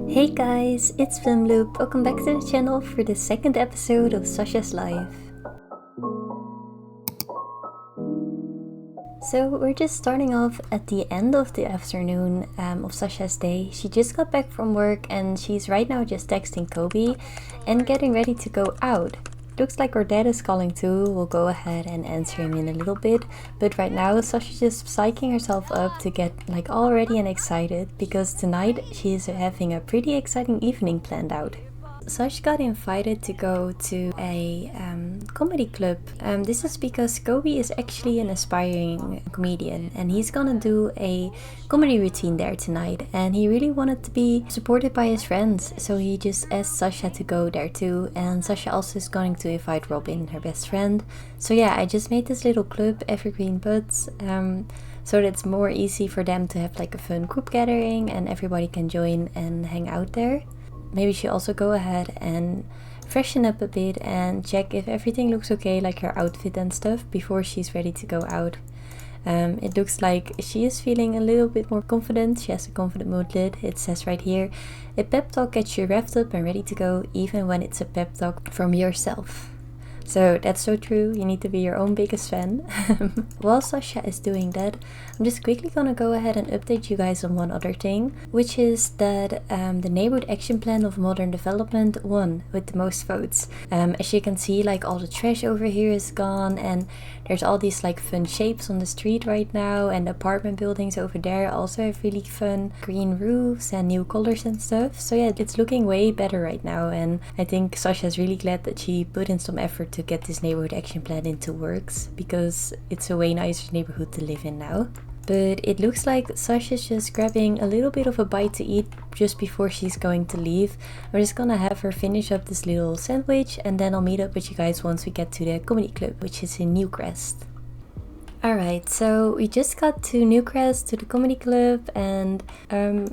Hey guys, it's Plumloup. Welcome back to the channel for the second episode of Sasha's life. So we're just starting off at the end of the afternoon of Sasha's day. She just got back from work and she's right now just texting Kobe and getting ready to go out. Looks like her dad is calling too. We'll go ahead and answer him in a little bit. But right now Sasha's just psyching herself up to get all ready and excited because tonight she is having a pretty exciting evening planned out. Sash got invited to go to a comedy club. This is because Kobe is actually an aspiring comedian and he's gonna do a comedy routine there tonight, and he really wanted to be supported by his friends, so he just asked Sasha to go there too, and Sasha also is going to invite Robin, her best friend. So yeah, I just made this little club, Evergreen Buds, so that it's more easy for them to have a fun group gathering and everybody can join and hang out there. Maybe she also go ahead and freshen up a bit and check if everything looks okay, like her outfit and stuff, before she's ready to go out. It looks like she is feeling a little bit more confident. She has a confident mood lit. It says right here, a pep talk gets you revved up and ready to go, even when it's a pep talk from yourself. So that's so true, you need to be your own biggest fan. While Sasha is doing that, I'm just quickly gonna go ahead and update you guys on one other thing, which is that the neighborhood action plan of modern development won with the most votes. As you can see, all the trash over here is gone, and there's all these fun shapes on the street right now, and the apartment buildings over there also have really fun green roofs and new colors and stuff. So yeah, it's looking way better right now, and I think Sasha's really glad that she put in some effort to get this neighborhood action plan into works, because it's a way nicer neighborhood to live in now. But it looks like Sasha's just grabbing a little bit of a bite to eat just before she's going to leave. I'm just gonna have her finish up this little sandwich, and then I'll meet up with you guys once we get to the comedy club, which is in Newcrest. Alright, so we just got to Newcrest, to the comedy club, and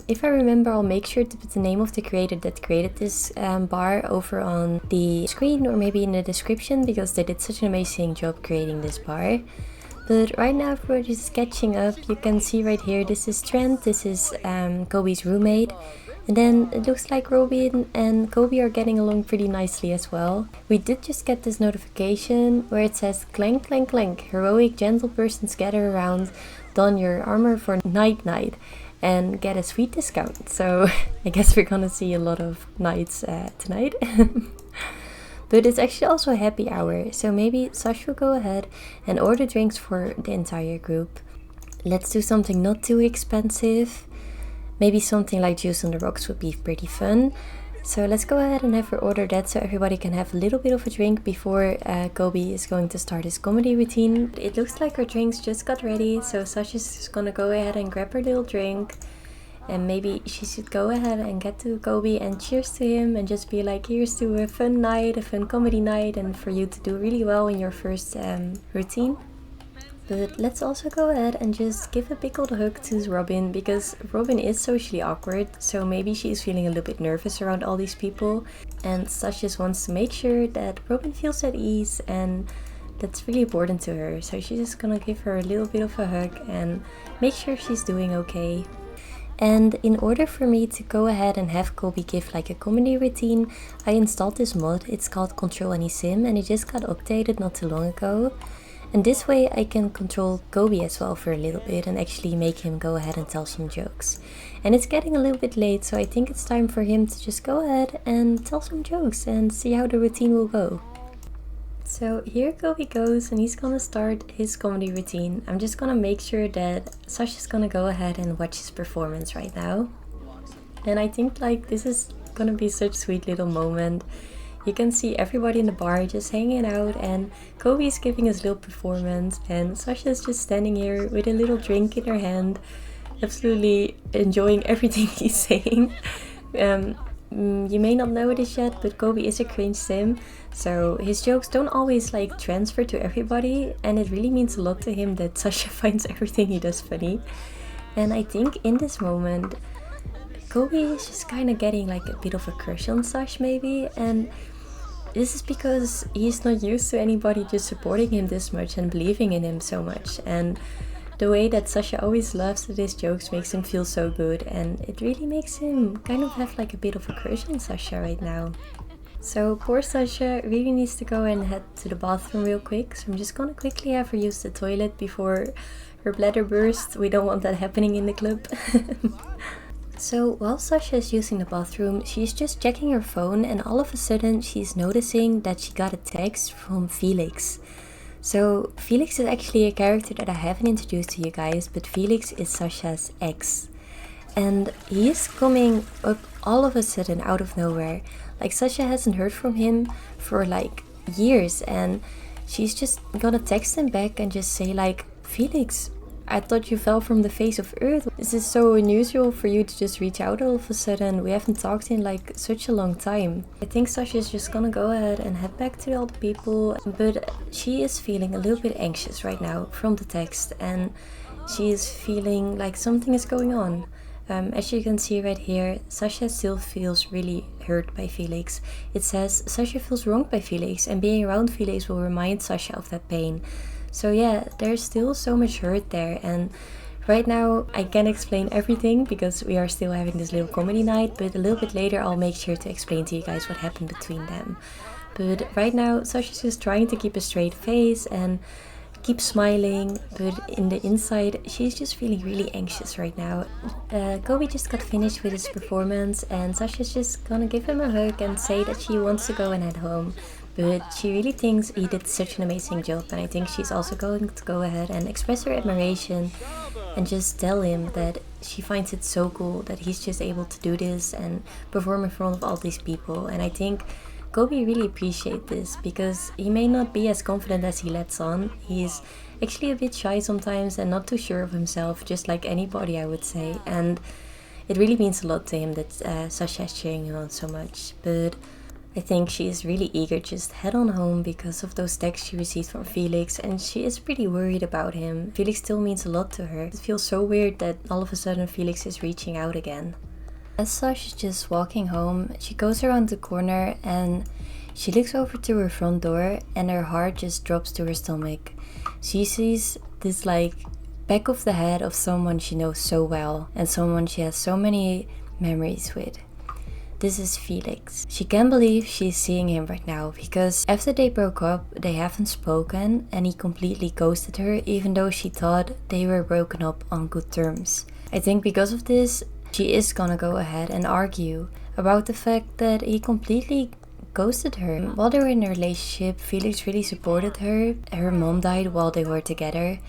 if I remember, I'll make sure to put the name of the creator that created this bar over on the screen or maybe in the description, because they did such an amazing job creating this bar. But right now, if we're just catching up, you can see right here, this is Trent, this is Kobe's roommate. And then it looks like Robin and Kobe are getting along pretty nicely as well. We did just get this notification where it says clank clank clank, heroic gentle persons gather around, don your armor for night night and get a sweet discount. So I guess we're gonna see a lot of nights tonight. But it's actually also a happy hour, so maybe Sash will go ahead and order drinks for the entire group. Let's do something not too expensive. Maybe something like Juice on the Rocks would be pretty fun. So let's go ahead and have her order that so everybody can have a little bit of a drink before Kobe is going to start his comedy routine. It looks like her drinks just got ready, so Sasha's just gonna go ahead and grab her little drink. And maybe she should go ahead and get to Kobe and cheers to him and just be like, here's to a fun night, a fun comedy night, and for you to do really well in your first routine. But let's also go ahead and just give a big old hug to Robin, because Robin is socially awkward, so maybe she's feeling a little bit nervous around all these people, and Sash just wants to make sure that Robin feels at ease, and that's really important to her. So she's just gonna give her a little bit of a hug and make sure she's doing okay. And in order for me to go ahead and have Kobe give a comedy routine, I installed this mod. It's called Control Any Sim, and it just got updated not too long ago. And this way I can control Kobe as well for a little bit and actually make him go ahead and tell some jokes. And it's getting a little bit late, so I think it's time for him to just go ahead and tell some jokes and see how the routine will go. So here Kobe goes, and he's gonna start his comedy routine. I'm just gonna make sure that Sasha's gonna go ahead and watch his performance right now. And I think this is gonna be such a sweet little moment. You can see everybody in the bar just hanging out, and Kobe's giving his little performance, and Sasha's just standing here with a little drink in her hand, absolutely enjoying everything he's saying. You may not know this yet, but Kobe is a cringe sim, so his jokes don't always transfer to everybody, and it really means a lot to him that Sasha finds everything he does funny. And I think in this moment, Kobe is just kind of getting a bit of a crush on Sash maybe, and this is because he's not used to anybody just supporting him this much and believing in him so much. And The way that Sasha always laughs at his jokes makes him feel so good, and it really makes him kind of have like a bit of a crush on Sasha right now. So poor Sasha really needs to go and head to the bathroom real quick, so I'm just gonna quickly have her use the toilet before her bladder bursts. We don't want that happening in the club. So while Sasha is using the bathroom, she's just checking her phone, and all of a sudden she's noticing that she got a text from Felix. So Felix is actually a character that I haven't introduced to you guys, but Felix is Sasha's ex. And he is coming up all of a sudden out of nowhere. Like, Sasha hasn't heard from him for like years, and she's just gonna text him back and just say like, Felix, I thought you fell from the face of earth. This is so unusual for you to just reach out all of a sudden. We haven't talked in like such a long time. I think Sasha is just gonna go ahead and head back to all the people, but she is feeling a little bit anxious right now from the text, and she is feeling like something is going on. As you can see right here, Sasha still feels really hurt by Felix. It says Sasha feels wronged by Felix, and being around Felix will remind Sasha of that pain. So yeah, there's still so much hurt there, and right now I can't explain everything because we are still having this little comedy night, but a little bit later I'll make sure to explain to you guys what happened between them. But right now Sasha's just trying to keep a straight face and keep smiling, but in the inside she's just feeling really anxious right now. Kobe just got finished with his performance, and Sasha's just gonna give him a hug and say that she wants to go and head home. But she really thinks he did such an amazing job, and I think she's also going to go ahead and express her admiration and just tell him that she finds it so cool that he's just able to do this and perform in front of all these people. And I think Kobe really appreciates this because he may not be as confident as he lets on. He's actually a bit shy sometimes and not too sure of himself, just like anybody, I would say. And it really means a lot to him that Sasha is cheering him on so much. But I think she is really eager to just head on home because of those texts she received from Felix, and she is pretty worried about him. Felix still means a lot to her. It feels so weird that all of a sudden Felix is reaching out again. As Sasha is just walking home, she goes around the corner and she looks over to her front door, and her heart just drops to her stomach. She sees this like back of the head of someone she knows so well and someone she has so many memories with. This is Felix. She can't believe she's seeing him right now because after they broke up, they haven't spoken, and he completely ghosted her even though she thought they were broken up on good terms. I think because of this, she is gonna go ahead and argue about the fact that he completely ghosted her. While they were in a relationship, Felix really supported her. Her mom died while they were together.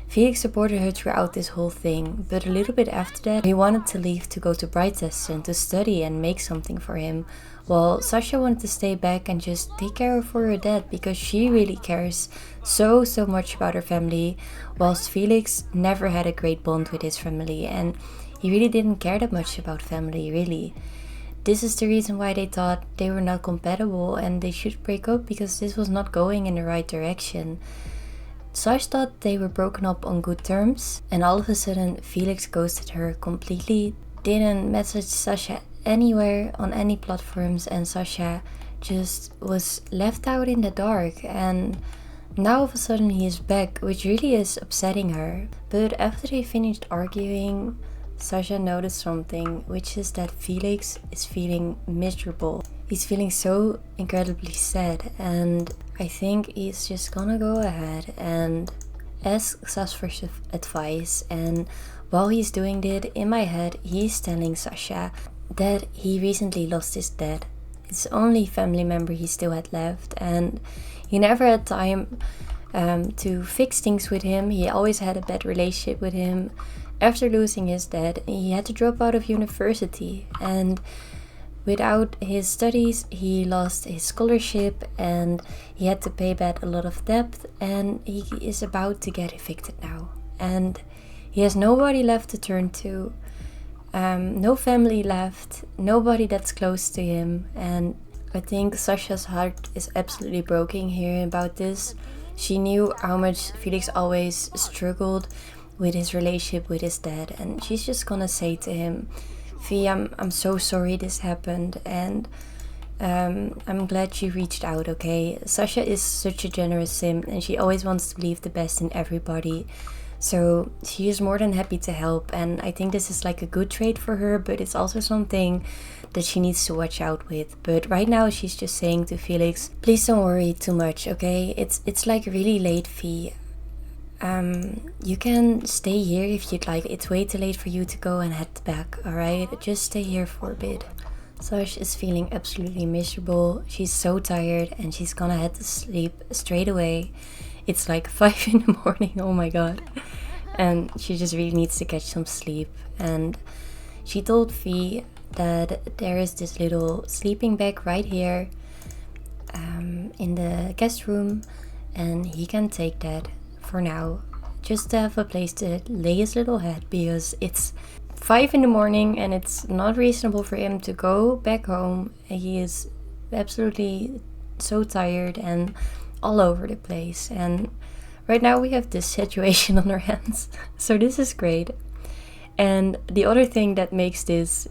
Felix supported her throughout this whole thing, but a little bit after that, he wanted to leave to go to Brighteston to study and make something for him, while Sasha wanted to stay back and just take care of her dad because she really cares so much about her family, whilst Felix never had a great bond with his family, and he really didn't care that much about family, really. This is the reason why they thought they were not compatible and they should break up, because this was not going in the right direction. Sash thought they were broken up on good terms, and all of a sudden Felix ghosted her completely, didn't message Sasha anywhere on any platforms, and Sasha just was left out in the dark. And now all of a sudden he is back, which really is upsetting her. But after they finished arguing, Sasha noticed something, which is that Felix is feeling miserable. He's feeling so incredibly sad, and I think he's just gonna go ahead and ask Sash for advice. And while he's doing that, in my head, he's telling Sasha that he recently lost his dad. It's the only family member he still had left, and he never had time to fix things with him. He always had a bad relationship with him. After losing his dad, he had to drop out of university, and without his studies, he lost his scholarship and he had to pay back a lot of debt, and he is about to get evicted now. And he has nobody left to turn to, no family left, nobody that's close to him. And I think Sasha's heart is absolutely broken here about this. She knew how much Felix always struggled with his relationship with his dad, and she's just gonna say to him, V, I'm so sorry this happened, and I'm glad you reached out, okay? Sasha is such a generous sim, and she always wants to believe the best in everybody. So she is more than happy to help, and I think this is like a good trait for her, but it's also something that she needs to watch out with. But right now she's just saying to Felix, please don't worry too much, okay? It's like really late, Fee. You can stay here if you'd like. It's way too late for you to go and head back, alright? Just stay here for a bit. Sash is feeling absolutely miserable. She's so tired and she's gonna head to sleep straight away. It's like 5 in the morning, oh my god. And she just really needs to catch some sleep. And she told Fee that there is this little sleeping bag right here in the guest room, and he can take that for now, just to have a place to lay his little head, because it's 5 in the morning and it's not reasonable for him to go back home. He is absolutely so tired and all over the place, and right now we have this situation on our hands. So this is great. And the other thing that makes this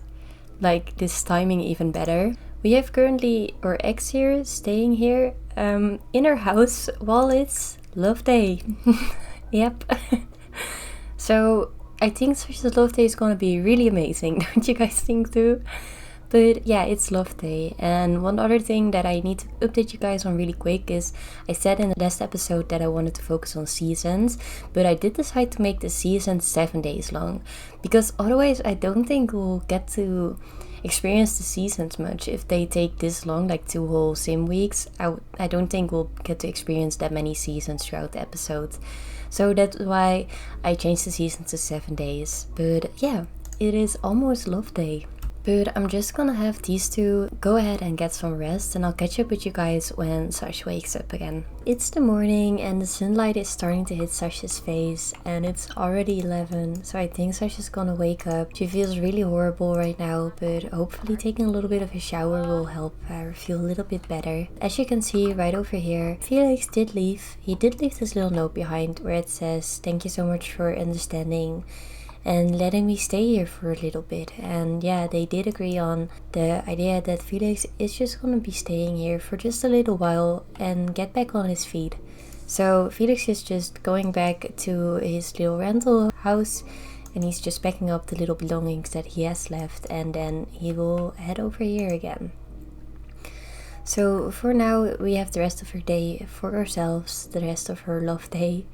timing even better, we have currently our ex here staying here in our house while it's love day. Yep. So I think Sasha's love day is gonna be really amazing. Don't you guys think too? But yeah, it's love day. And one other thing that I need to update you guys on really quick is, I said in the last episode that I wanted to focus on seasons, but I did decide to make the season 7 days long, because otherwise I don't think we'll get to experience the seasons much if they take this long, like 2 whole sim weeks. I don't think we'll get to experience that many seasons throughout the episode. So that's why I changed the season to 7 days. But yeah, it is almost love day. But I'm just gonna have these two go ahead and get some rest, and I'll catch up with you guys when Sash wakes up again. It's the morning and the sunlight is starting to hit Sash's face, and it's already 11, so I think Sasha's gonna wake up. She feels really horrible right now, but hopefully taking a little bit of a shower will help her feel a little bit better. As you can see right over here, Felix did leave. He did leave this little note behind where it says, "Thank you so much for understanding and letting me stay here for a little bit." And yeah, they did agree on the idea that Felix is just gonna be staying here for just a little while and get back on his feet. So Felix is just going back to his little rental house, and he's just packing up the little belongings that he has left, and then he will head over here again. So for now we have the rest of her day for ourselves, the rest of her love day.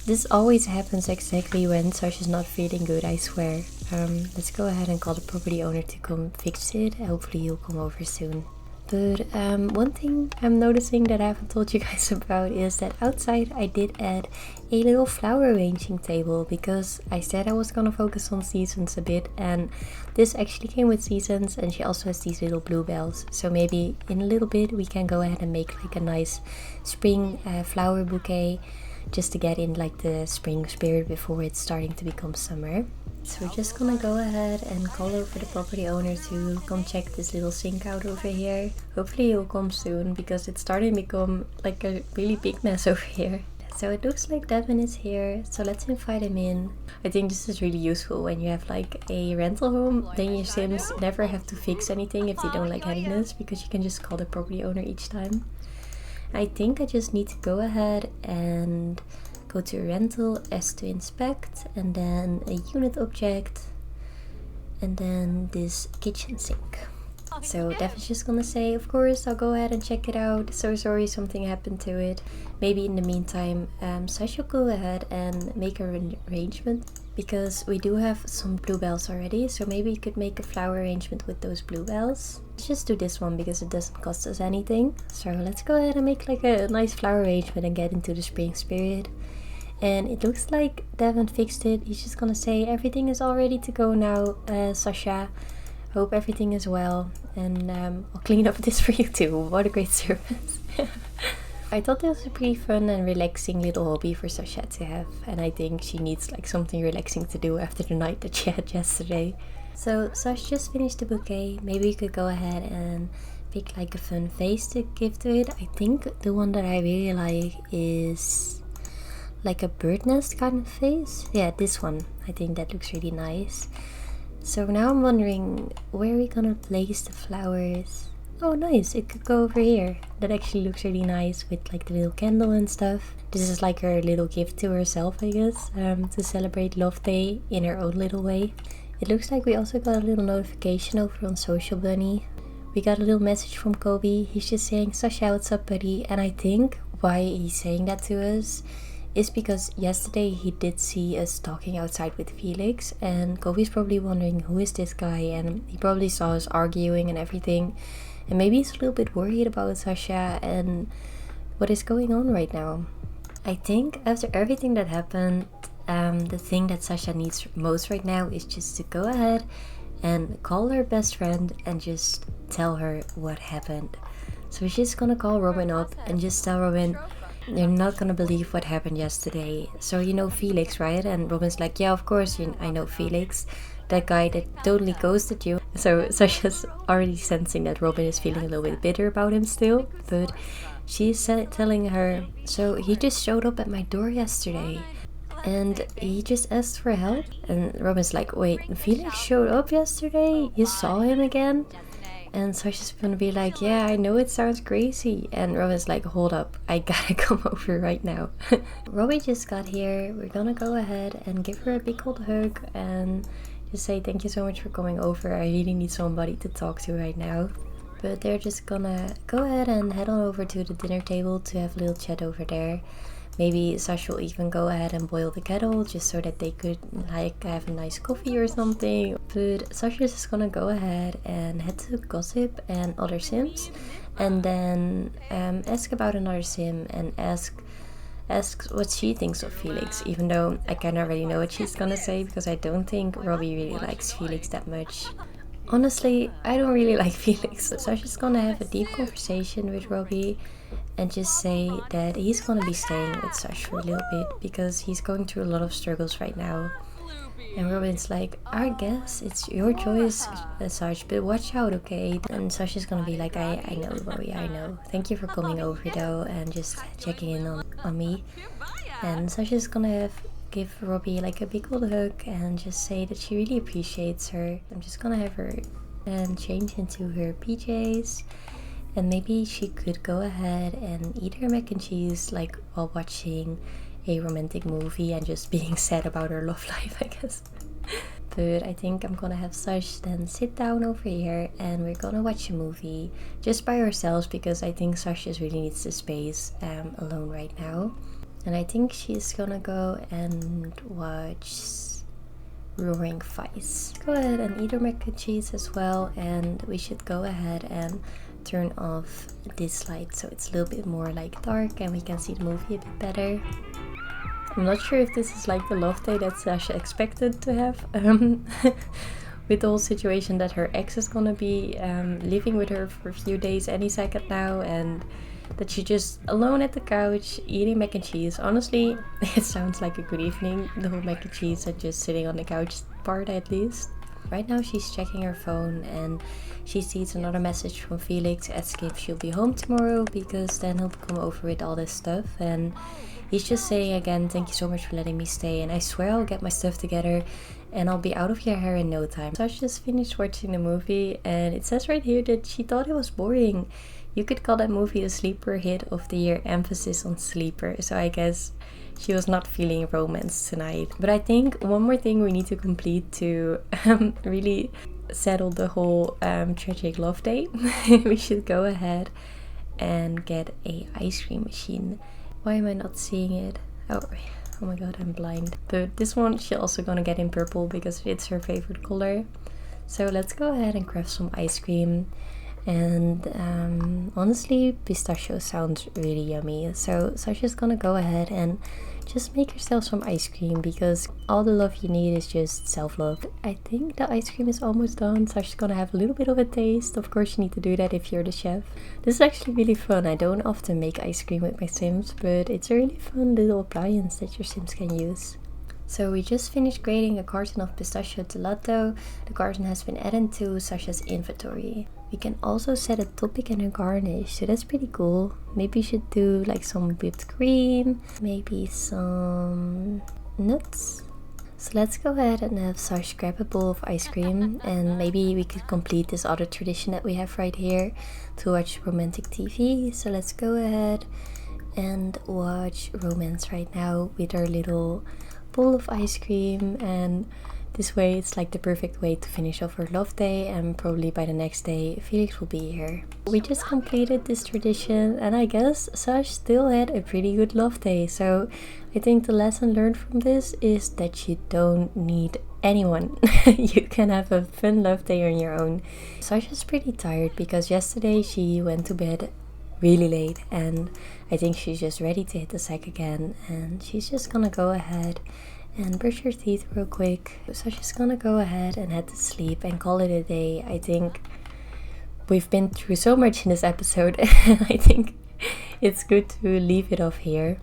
This always happens exactly when Sasha's not feeling good, I swear. Let's go ahead and call the property owner to come fix it. Hopefully he'll come over soon. But one thing I'm noticing that I haven't told you guys about is that outside I did add a little flower arranging table, because I said I was gonna focus on seasons a bit, and this actually came with seasons, and she also has these little bluebells. So maybe in a little bit we can go ahead and make like a nice spring flower bouquet, just to get in like the spring spirit before it's starting to become summer. So we're just gonna go ahead and call over the property owner to come check this little sink out over here. Hopefully he'll come soon, because it's starting to become like a really big mess over here. So it looks like Devin is here, so let's invite him in. I think this is really useful when you have like a rental home, then your sims never have to fix anything if they don't like having this, because you can just call the property owner each time. I think I just need to go ahead and go to rental as to inspect, and then a unit object, and then this kitchen sink. So Devin's just gonna say, of course, I'll go ahead and check it out. So sorry something happened to it. Maybe in the meantime, Sasha will go ahead and make an arrangement, because we do have some bluebells already. So maybe we could make a flower arrangement with those bluebells. Let's just do this one because it doesn't cost us anything. So let's go ahead and make like a nice flower arrangement and get into the spring spirit. And it looks like Devin fixed it. He's just gonna say, everything is all ready to go now, Sasha. Hope everything is well, and I'll clean up this for you too. What a great service. I thought this was a pretty fun and relaxing little hobby for Sasha to have, and I think she needs like something relaxing to do after the night that she had yesterday. So Sash just finished the bouquet. Maybe you could go ahead and pick like a fun face to give to it. I think the one that I really like is like a bird nest kind of face. Yeah, this one. I think that looks really nice. So now I'm wondering where we're gonna place the flowers. Oh nice, it could go over here. That actually looks really nice with like the little candle and stuff. This is like her little gift to herself, I guess, to celebrate Love Day in her own little way. It looks like we also got a little notification over on Social Bunny. We got a little message from Kobe. He's just saying, Sasha, what's up, buddy? And I think why he's saying that to us is because yesterday he did see us talking outside with Felix, and Kobe's probably wondering who is this guy, and he probably saw us arguing and everything, and maybe he's a little bit worried about Sasha and what is going on right now. I think after everything that happened, the thing that Sasha needs most right now is just to go ahead and call her best friend and just tell her what happened. So she's gonna call Robin up and just tell Robin, you're not gonna believe what happened yesterday. So you know Felix, right? And Robin's like, yeah, of course I know Felix, that guy that totally ghosted you. So Sasha's already sensing that Robin is feeling a little bit bitter about him still, but she's telling her, so he just showed up at my door yesterday and he just asked for help. And Robin's like, wait, Felix showed up yesterday? You saw him again? And Sasha's gonna be like, yeah, I know it sounds crazy. And Robin's like, hold up, I gotta come over right now. Robin just got here. We're gonna go ahead and give her a big old hug and just say thank you so much for coming over. I really need somebody to talk to right now. But they're just gonna go ahead and head on over to the dinner table to have a little chat over there. Maybe Sasha will even go ahead and boil the kettle just so that they could like have a nice coffee or something. But Sasha's just gonna go ahead and head to gossip and other sims, and then ask about another sim and ask what she thinks of Felix, even though I kind of already know what she's gonna say because I don't think Robbie really likes Felix that much. Honestly, I don't really like Felix, so I'm just gonna have a deep conversation with Robbie and just say that he's gonna be staying with Sash for a little bit because he's going through a lot of struggles right now. And Robin's like, I guess it's your choice, Sash, but watch out, okay? And Sash is gonna be like, I know, Robbie, I know. Thank you for coming over though and just checking in on me. And Sash is gonna give Robbie like a big old hug and just say that she really appreciates her. I'm just gonna have her and change into her PJs, and maybe she could go ahead and eat her mac and cheese like while watching a romantic movie and just being sad about her love life, I guess. But I think I'm gonna have Sash then sit down over here and we're gonna watch a movie just by ourselves because I think Sash just really needs the space alone right now. And I think she's gonna go and watch Roaring Fights. Go ahead and eat her mac and cheese as well, and we should go ahead and turn off this light so it's a little bit more like dark and we can see the movie a bit better. I'm not sure if this is like the love day that Sasha expected to have with the whole situation that her ex is gonna be living with her for a few days any second now, and that she's just alone at the couch eating mac and cheese. Honestly, it sounds like a good evening, the whole mac and cheese and just sitting on the couch part at least. Right now she's checking her phone and she sees another message from Felix asking if she'll be home tomorrow because then he'll come over with all this stuff, and he's just saying again, thank you so much for letting me stay and I swear I'll get my stuff together and I'll be out of your hair in no time. So I just finished watching the movie and it says right here that she thought it was boring. You could call that movie a sleeper hit of the year, emphasis on sleeper. So I guess she was not feeling romance tonight. But I think one more thing we need to complete to really settle the whole tragic love day. We should go ahead and get a ice cream machine. Why am I not seeing it? Oh my god, I'm blind. But this one she's also gonna get in purple because it's her favorite color. So let's go ahead and craft some ice cream. And honestly, pistachio sounds really yummy. So Sasha's gonna go ahead and just make herself some ice cream because all the love you need is just self-love. I think the ice cream is almost done. Sasha's gonna have a little bit of a taste. Of course you need to do that if you're the chef. This is actually really fun. I don't often make ice cream with my Sims, but it's a really fun little appliance that your Sims can use. So we just finished grading a carton of pistachio gelato. The carton has been added to Sasha's inventory. We can also set a topic and a garnish, so that's pretty cool. Maybe you should do like some whipped cream, maybe some nuts. So let's go ahead and have Sash grab a bowl of ice cream, and maybe we could complete this other tradition that we have right here to watch romantic TV. So let's go ahead and watch romance right now with our little bowl of ice cream, and this way it's like the perfect way to finish off our love day, and probably by the next day Felix will be here. We just completed this tradition, and I guess Sash still had a pretty good love day. So I think the lesson learned from this is that you don't need anyone. You can have a fun love day on your own. Sash is pretty tired because yesterday she went to bed really late, and I think she's just ready to hit the sack again, and she's just gonna go ahead and brush her teeth real quick. So she's gonna go ahead and head to sleep and call it a day. I think we've been through so much in this episode. I think it's good to leave it off here.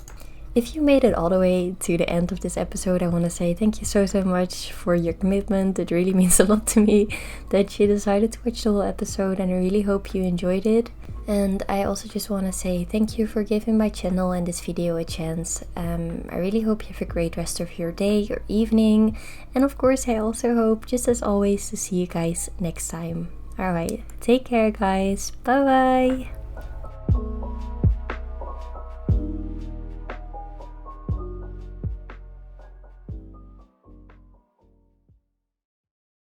If you made it all the way to the end of this episode, I want to say thank you so much for your commitment. It really means a lot to me that you decided to watch the whole episode, and I really hope you enjoyed it. And I also just want to say thank you for giving my channel and this video a chance. I really hope you have a great rest of your day or evening, and of course I also hope, just as always, to see you guys next time. Alright, take care guys, bye bye!